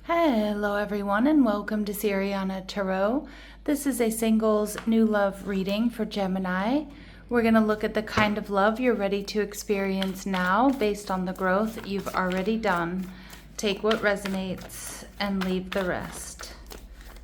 Hello everyone and welcome to Siriana Tarot. This is a singles new love reading for Gemini. We're going to look at the kind of love you're ready to experience now based on the growth you've already done. Take what resonates and leave the rest.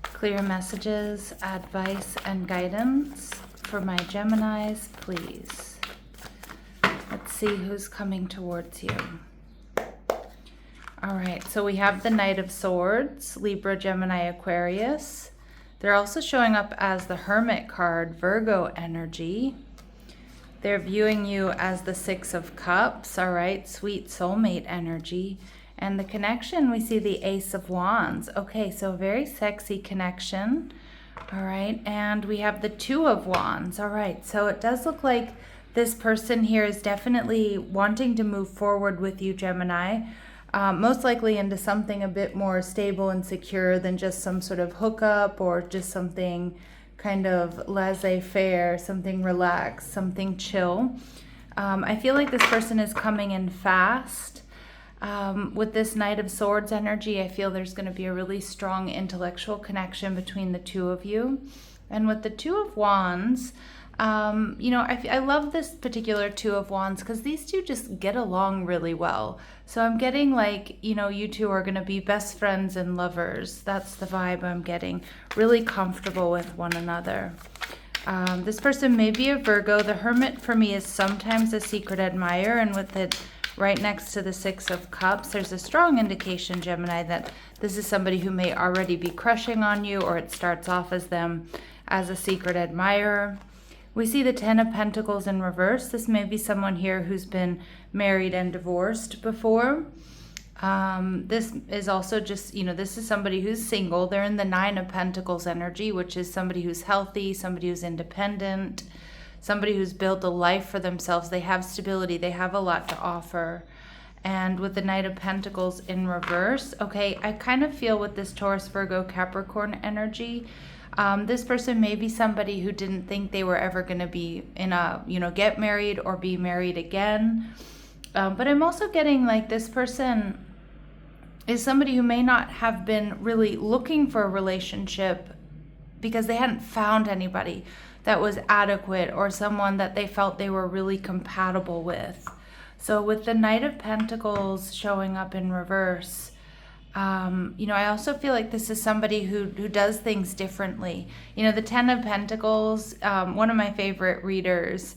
Clear messages, advice, and guidance for my Geminis, please. Let's see who's coming towards you. All right, so we have the Knight of Swords, Libra, Gemini, Aquarius. They're also showing up as the Hermit card, Virgo energy. They're viewing you as the Six of Cups, all right, sweet soulmate energy. And the connection, we see the Ace of Wands. Okay, so very sexy connection, all right. And we have the Two of Wands, all right. So it does look like this person here is definitely wanting to move forward with you, Gemini. Most likely into something a bit more stable and secure than just some sort of hookup or just something kind of laissez-faire, something relaxed, something chill. I feel like this person is coming in fast. With this Knight of Swords energy, I feel there's going to be a really strong intellectual connection between the two of you. And with the Two of Wands, I love this particular Two of Wands because these two just get along really well. So I'm getting like, you two are going to be best friends and lovers. That's the vibe I'm getting. Really comfortable with one another. This person may be a Virgo. The Hermit for me is sometimes a secret admirer. And with it right next to the Six of Cups, there's a strong indication, Gemini, that this is somebody who may already be crushing on you, or it starts off as them as a secret admirer. We see the Ten of Pentacles in reverse. This may be someone here who's been married and divorced before. This is also just, this is somebody who's single. They're in the Nine of Pentacles energy, which is somebody who's healthy, somebody who's independent, somebody who's built a life for themselves. They have stability. They have a lot to offer. And with the Knight of Pentacles in reverse, okay, I kind of feel with this Taurus, Virgo, Capricorn energy, this person may be somebody who didn't think they were ever going to be in a, get married or be married again. But I'm also getting like this person is somebody who may not have been really looking for a relationship because they hadn't found anybody that was adequate or someone that they felt they were really compatible with. So with the Knight of Pentacles showing up in reverse, I also feel like this is somebody who does things differently. The Ten of Pentacles, one of my favorite readers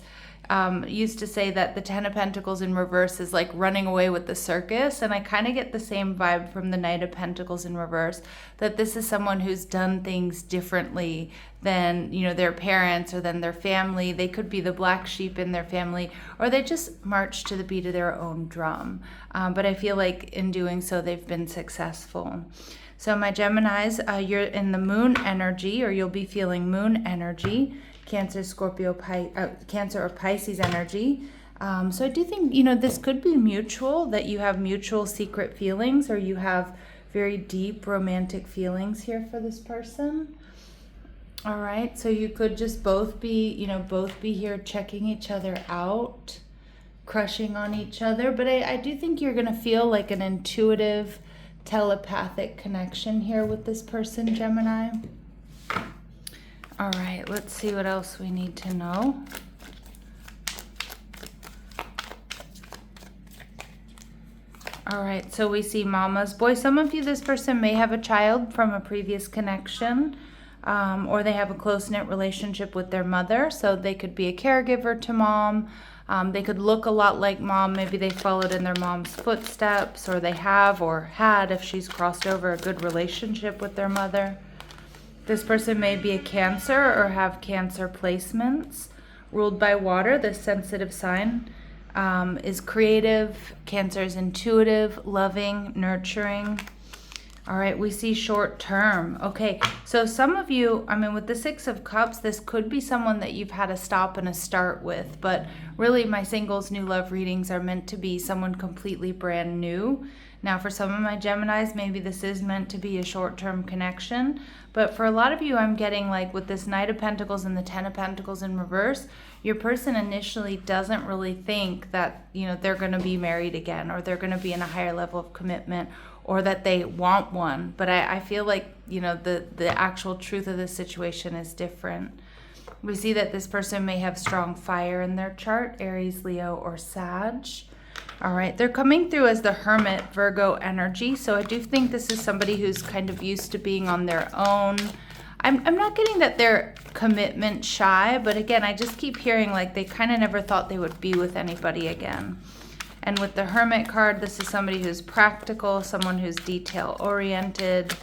used to say that the Ten of Pentacles in reverse is like running away with the circus. And I kind of get the same vibe from the Knight of Pentacles in reverse, that this is someone who's done things differently than, their parents or than their family. They could be the black sheep in their family, or they just march to the beat of their own drum. But I feel like in doing so, they've been successful. So my Geminis, you're in the moon energy, or you'll be feeling moon energy. Cancer, Scorpio, Cancer or Pisces energy. So I do think, this could be mutual, that you have mutual secret feelings, or you have very deep romantic feelings here for this person. All right, so you could just both be here checking each other out, crushing on each other. But I do think you're going to feel like an intuitive, telepathic connection here with this person, Gemini. All right, let's see what else we need to know. All right, so we see mama's boy. Some of you, this person may have a child from a previous connection, or they have a close-knit relationship with their mother. So they could be a caregiver to mom. They could look a lot like mom. Maybe they followed in their mom's footsteps, or they have or had, if she's crossed over, a good relationship with their mother. This person may be a Cancer or have Cancer placements. Ruled by water, this sensitive sign is creative. Cancer is intuitive, loving, nurturing. All right, we see short term. Okay, so some of you, with the Six of Cups, this could be someone that you've had a stop and a start with. But really, my singles new love readings are meant to be someone completely brand new. Now, for some of my Geminis, maybe this is meant to be a short-term connection. But for a lot of you, I'm getting like with this Knight of Pentacles and the Ten of Pentacles in reverse, your person initially doesn't really think that, they're going to be married again, or they're going to be in a higher level of commitment, or that they want one. But I feel like, you know, the actual truth of the situation is different. We see that this person may have strong fire in their chart, Aries, Leo, or Sag. All right, they're coming through as the Hermit, Virgo energy. So I do think this is somebody who's kind of used to being on their own. I'm not getting that they're commitment shy, but again, I just keep hearing like they kind of never thought they would be with anybody again. And with the Hermit card, this is somebody who's practical, someone who's detail-oriented,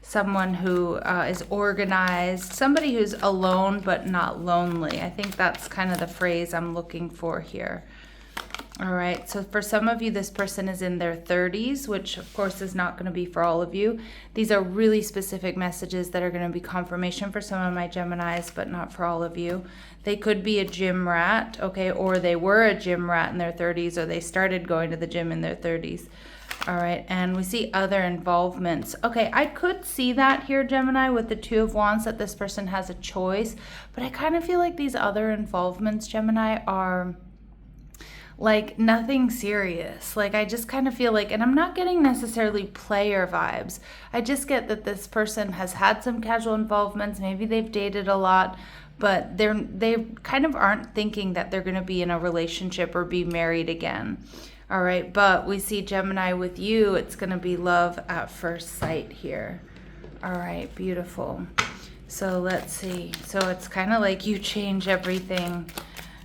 someone who is organized, somebody who's alone but not lonely. I think that's kind of the phrase I'm looking for here. All right, so for some of you, this person is in their 30s, which of course is not going to be for all of you. These are really specific messages that are going to be confirmation for some of my Geminis, but not for all of you. They could be a gym rat, okay, or they were a gym rat in their 30s, or they started going to the gym in their 30s. All right, and we see other involvements. Okay, I could see that here, Gemini, with the Two of Wands, that this person has a choice, but I kind of feel like these other involvements, Gemini, are like nothing serious. Like I just kind of feel like, and I'm not getting necessarily player vibes. I just get that this person has had some casual involvements. Maybe they've dated a lot, but they kind of aren't thinking that they're going to be in a relationship or be married again. All right, but we see Gemini with you, it's going to be love at first sight here. All right, beautiful. So let's see. So it's kind of like you change everything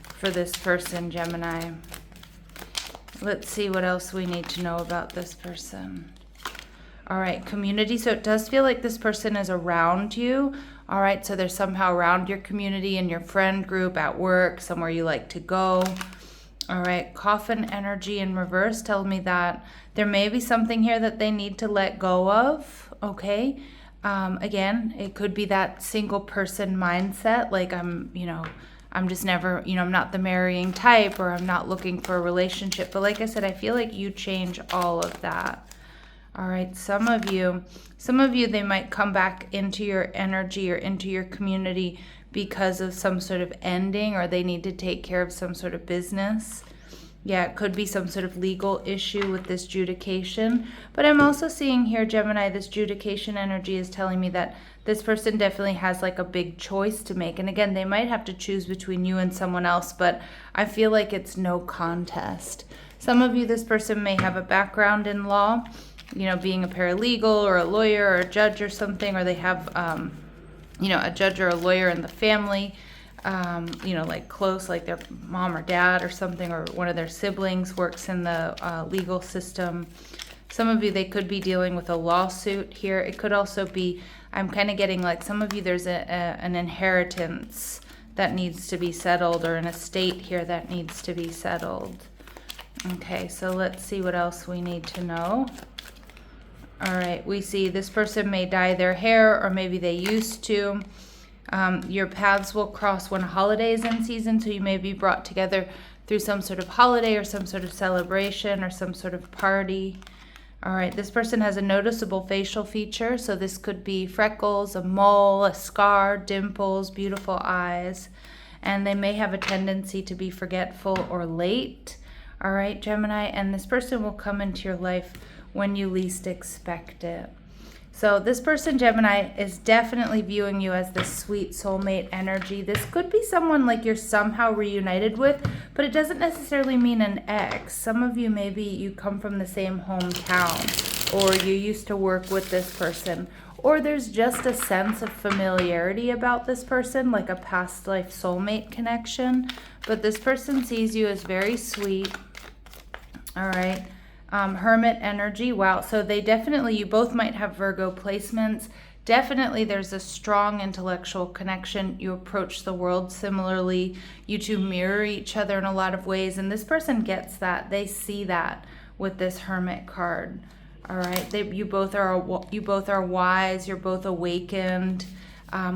for this person, Gemini. Let's see what else we need to know about this person. All right, community. So it does feel like this person is around you. All right, so they're somehow around your community and your friend group, at work, somewhere you like to go. All right, coffin energy in reverse tells me that there may be something here that they need to let go of, okay? Again, it could be that single person mindset, like I'm just never, I'm not the marrying type, or I'm not looking for a relationship. But like I said, I feel like you change all of that. All right, some of you, they might come back into your energy or into your community because of some sort of ending, or they need to take care of some sort of business. Yeah, it could be some sort of legal issue with this judication. But I'm also seeing here, Gemini, this judication energy is telling me that this person definitely has like a big choice to make. And again, they might have to choose between you and someone else, but I feel like it's no contest. Some of you, this person may have a background in law, being a paralegal or a lawyer or a judge or something, or they have, a judge or a lawyer in the family, like close, like their mom or dad or something, or one of their siblings works in the legal system. Some of you, they could be dealing with a lawsuit here. It could also be, I'm kind of getting like some of you, there's an inheritance that needs to be settled, or an estate here that needs to be settled. Okay, so let's see what else we need to know. All right, we see this person may dye their hair, or maybe they used to. Your paths will cross when a holiday is in season, so you may be brought together through some sort of holiday or some sort of celebration or some sort of party. All right, this person has a noticeable facial feature, so this could be freckles, a mole, a scar, dimples, beautiful eyes, and they may have a tendency to be forgetful or late. All right, Gemini, and this person will come into your life when you least expect it. So this person, Gemini, is definitely viewing you as this sweet soulmate energy. This could be someone like you're somehow reunited with, but it doesn't necessarily mean an ex. Some of you, maybe you come from the same hometown, or you used to work with this person, or there's just a sense of familiarity about this person, like a past life soulmate connection. But this person sees you as very sweet. All right. Hermit energy. Wow. So they definitely, you both might have Virgo placements. Definitely there's a strong intellectual connection. You approach the world similarly. You two mirror each other in a lot of ways. And this person gets that. They see that with this Hermit card. All right. You both are wise. You're both awakened.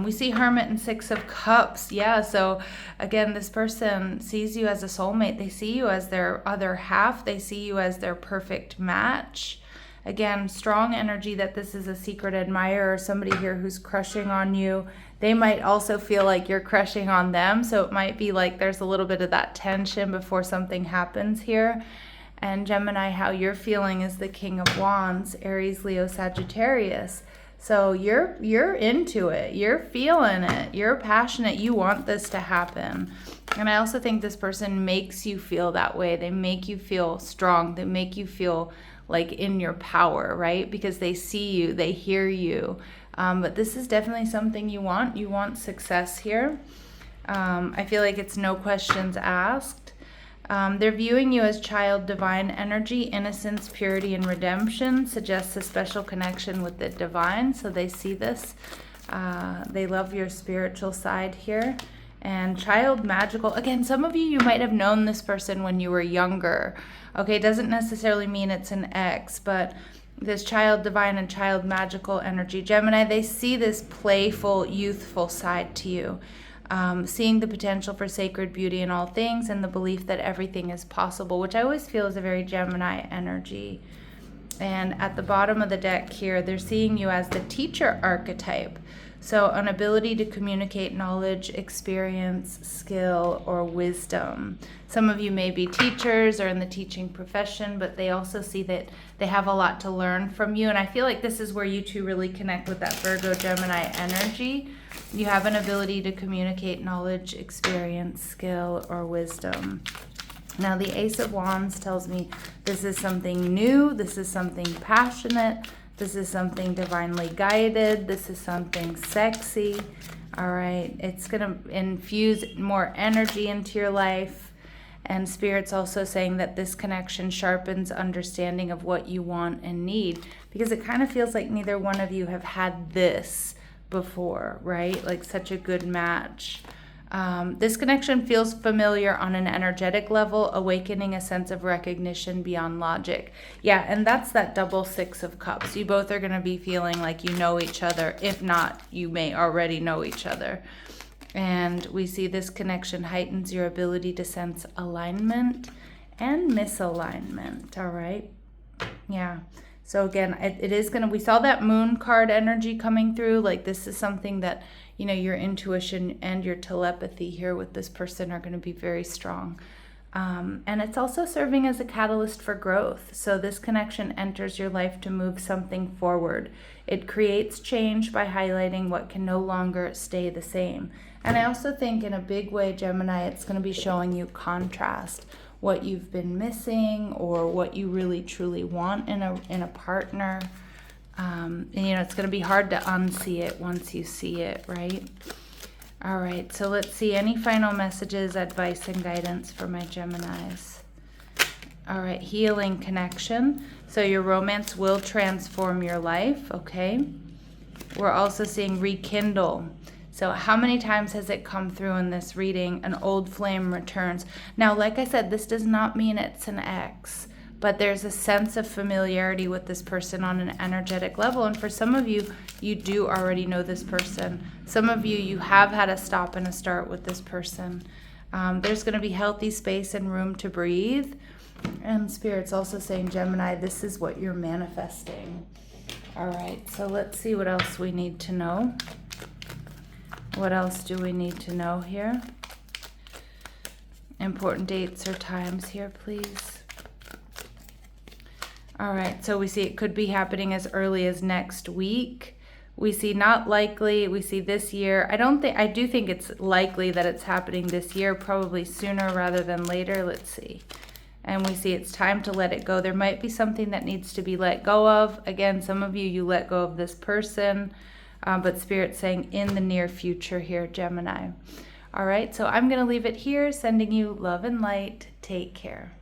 We see Hermit and Six of Cups. Yeah, so again, this person sees you as a soulmate. They see you as their other half. They see you as their perfect match. Again, strong energy that this is a secret admirer, or somebody here who's crushing on you. They might also feel like you're crushing on them, so it might be like there's a little bit of that tension before something happens here. And Gemini, how you're feeling is the King of Wands, Aries, Leo, Sagittarius. So you're into it. You're feeling it. You're passionate. You want this to happen. And I also think this person makes you feel that way. They make you feel strong. They make you feel like in your power, right? Because they see you, they hear you. But this is definitely something you want. You want success here. I feel like it's no questions asked. They're viewing you as child divine energy. Innocence, purity, and redemption suggests a special connection with the divine. So they see this. They love your spiritual side here. And child magical. Again, some of you might have known this person when you were younger. Okay, it doesn't necessarily mean it's an ex, but this child divine and child magical energy. Gemini, they see this playful, youthful side to you. Seeing the potential for sacred beauty in all things and the belief that everything is possible, which I always feel is a very Gemini energy. And at the bottom of the deck here, they're seeing you as the teacher archetype. So an ability to communicate knowledge, experience, skill, or wisdom. Some of you may be teachers or in the teaching profession, but they also see that they have a lot to learn from you. And I feel like this is where you two really connect with that Virgo Gemini energy. You have an ability to communicate knowledge, experience, skill, or wisdom. Now the Ace of Wands tells me this is something new, this is something passionate, this is something divinely guided, this is something sexy. All right, it's going to infuse more energy into your life. And Spirit's also saying that this connection sharpens understanding of what you want and need, because it kind of feels like neither one of you have had this before, right? Like such a good match. This connection feels familiar on an energetic level, awakening a sense of recognition beyond logic. Yeah, and that's that double Six of Cups. You both are going to be feeling like you know each other. If not, you may already know each other. And we see this connection heightens your ability to sense alignment and misalignment, all right? Yeah. So again, it is going to, we saw that moon card energy coming through. Like this is something that, you know, your intuition and your telepathy here with this person are going to be very strong. And it's also serving as a catalyst for growth. So this connection enters your life to move something forward. It creates change by highlighting what can no longer stay the same. And I also think in a big way, Gemini, it's going to be showing you contrast, what you've been missing or what you really truly want in a partner. And you know, it's going to be hard to unsee it once you see it, right? All right, so let's see any final messages, advice, and guidance for my Geminis. All right, healing connection. So your romance will transform your life, okay? We're also seeing rekindle. So how many times has it come through in this reading? An old flame returns. Now, like I said, this does not mean it's an ex, but there's a sense of familiarity with this person on an energetic level. And for some of you, you do already know this person. Some of you, you have had a stop and a start with this person. There's going to be healthy space and room to breathe. And Spirit's also saying, Gemini, this is what you're manifesting. All right, so let's see what else we need to know. What else do we need to know here? Important dates or times here, please. All right, so we see it could be happening as early as next week. We see not likely, we see this year. I do think it's likely that it's happening this year, probably sooner rather than later. Let's see. And we see it's time to let it go. There might be something that needs to be let go of. Again, some of you let go of this person, but Spirit's saying in the near future here, Gemini. All right, so I'm going to leave it here, sending you love and light. Take care.